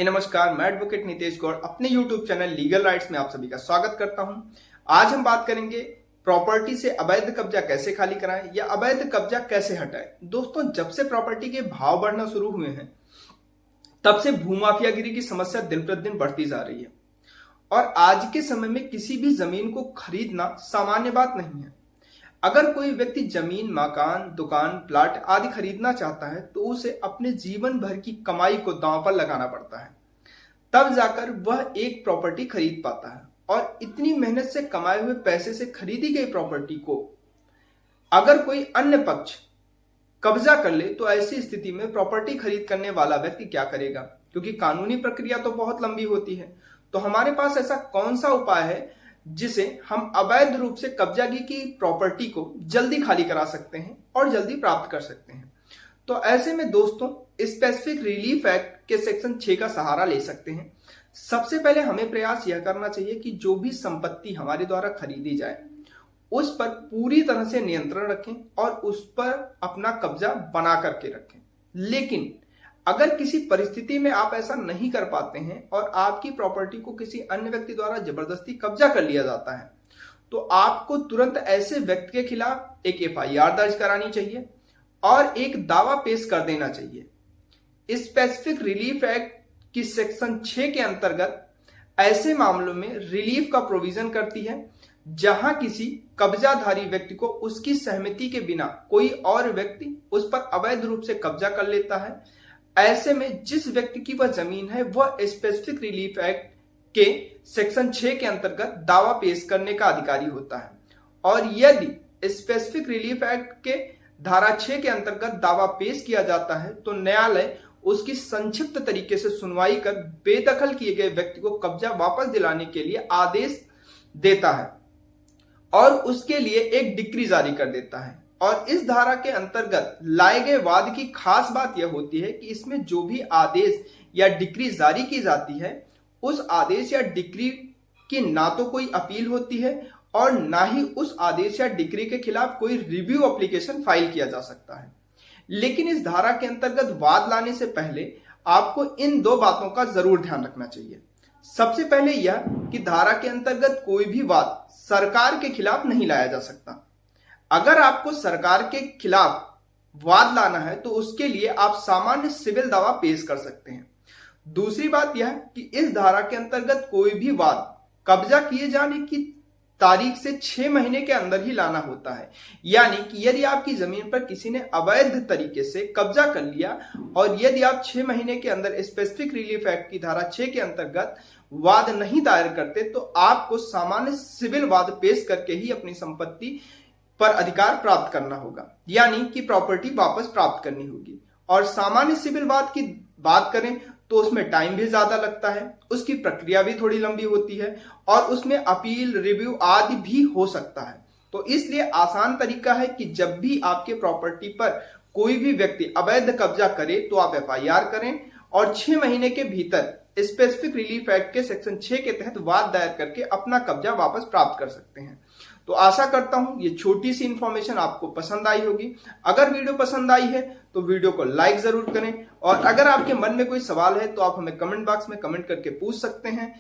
नमस्कार, मैं एडवोकेट नितेश गौड़ अपने YouTube चैनल लीगल राइट्स में आप सभी का स्वागत करता हूं। आज हम बात करेंगे प्रॉपर्टी से अवैध कब्जा कैसे खाली कराएं या अवैध कब्जा कैसे हटाएं। दोस्तों, जब से प्रॉपर्टी के भाव बढ़ना शुरू हुए हैं तब से भूमाफियागिरी की समस्या दिन प्रतिदिन बढ़ती जा रही है और आज के समय में किसी भी जमीन को खरीदना सामान्य बात नहीं है। अगर कोई व्यक्ति जमीन, मकान, दुकान, प्लाट आदि खरीदना चाहता है तो उसे अपने जीवन भर की कमाई को दांव पर लगाना पड़ता है, तब जाकर वह एक प्रॉपर्टी खरीद पाता है। और इतनी मेहनत से कमाए हुए पैसे से खरीदी गई प्रॉपर्टी को अगर कोई अन्य पक्ष कब्जा कर ले तो ऐसी स्थिति में प्रॉपर्टी खरीद करने वाला व्यक्ति क्या करेगा? क्योंकि कानूनी प्रक्रिया तो बहुत लंबी होती है। तो हमारे पास ऐसा कौन सा उपाय है जिसे हम अवैध रूप से कब्जा की प्रॉपर्टी को जल्दी खाली करा सकते हैं और जल्दी प्राप्त कर सकते हैं? तो ऐसे में दोस्तों, स्पेसिफिक रिलीफ एक्ट के सेक्शन 6 का सहारा ले सकते हैं। सबसे पहले हमें प्रयास यह करना चाहिए कि जो भी संपत्ति हमारे द्वारा खरीदी जाए उस पर पूरी तरह से नियंत्रण रखें और उस पर अपना कब्जा बना करके रखें। लेकिन अगर किसी परिस्थिति में आप ऐसा नहीं कर पाते हैं और आपकी प्रॉपर्टी को किसी अन्य व्यक्ति द्वारा जबरदस्ती कब्जा कर लिया जाता है तो आपको तुरंत ऐसे व्यक्ति के खिलाफ एक FIR दर्ज करानी चाहिए और एक दावा पेश कर देना चाहिए। स्पेसिफिक रिलीफ एक्ट की सेक्शन 6 के अंतर्गत ऐसे मामलों में रिलीफ का प्रोविजन करती है जहां किसी कब्जाधारी व्यक्ति को उसकी सहमति के बिना कोई और व्यक्ति उस पर अवैध रूप से कब्जा कर लेता है। ऐसे में जिस व्यक्ति की वह जमीन है वह स्पेसिफिक रिलीफ एक्ट के सेक्शन 6 के अंतर्गत दावा पेश करने का अधिकारी होता है। और यदि स्पेसिफिक रिलीफ एक्ट के धारा 6 के अंतर्गत दावा पेश किया जाता है तो न्यायालय उसकी संक्षिप्त तरीके से सुनवाई कर बेदखल किए गए व्यक्ति को कब्जा वापस दिलाने के लिए आदेश देता है और उसके लिए एक डिक्री जारी कर देता है। और इस धारा के अंतर्गत लाए गए वाद की खास बात यह होती है कि इसमें जो भी आदेश या डिक्री जारी की जाती है उस आदेश या डिक्री की ना तो कोई अपील होती है और ना ही उस आदेश या डिक्री के खिलाफ कोई रिव्यू एप्लीकेशन फाइल किया जा सकता है। लेकिन इस धारा के अंतर्गत वाद लाने से पहले आपको इन दो बातों का जरूर ध्यान रखना चाहिए। सबसे पहले यह कि धारा के अंतर्गत कोई भी वाद सरकार के खिलाफ नहीं लाया जा सकता। अगर आपको सरकार के खिलाफ वाद लाना है तो उसके लिए आप सामान्य सिविल दावा पेश कर सकते हैं। दूसरी बात यह कि इस धारा के अंतर्गत कोई भी वाद कब्जा किए जाने की तारीख से 6 महीने के अंदर ही लाना होता है। यानी कि यदि आपकी जमीन पर किसी ने अवैध तरीके से कब्जा कर लिया और यदि आप 6 महीने के अंदर स्पेसिफिक रिलीफ एक्ट की धारा 6 के अंतर्गत वाद नहीं दायर करते तो आपको सामान्य सिविल वाद पेश करके ही अपनी संपत्ति पर अधिकार प्राप्त करना होगा, यानी कि प्रॉपर्टी वापस प्राप्त करनी होगी। और सामान्य सिविल वाद की बात करें तो उसमें टाइम भी ज्यादा लगता है, उसकी प्रक्रिया भी थोड़ी लंबी होती है और उसमें अपील, रिव्यू आदि भी हो सकता है। तो इसलिए आसान तरीका है कि जब भी आपके प्रॉपर्टी पर कोई भी व्यक्ति अवैध कब्जा करे तो आप FIR करें और 6 महीने के भीतर स्पेसिफिक रिलीफ एक्ट के सेक्शन 6 के तहत वाद दायर करके अपना कब्जा वापस प्राप्त कर सकते हैं। तो आशा करता हूं ये छोटी सी इंफॉर्मेशन आपको पसंद आई होगी। अगर वीडियो पसंद आई है तो वीडियो को लाइक जरूर करें और अगर आपके मन में कोई सवाल है तो आप हमें कमेंट बॉक्स में कमेंट करके पूछ सकते हैं।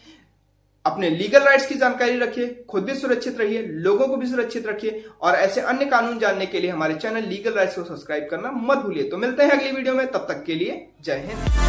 अपने लीगल राइट्स की जानकारी रखिए, खुद भी सुरक्षित रहिए, लोगों को भी सुरक्षित रखिए और ऐसे अन्य कानून जानने के लिए हमारे चैनल लीगल राइट्स को सब्सक्राइब करना मत भूलिए। तो मिलते हैं अगली वीडियो में, तब तक के लिए जय हिंद।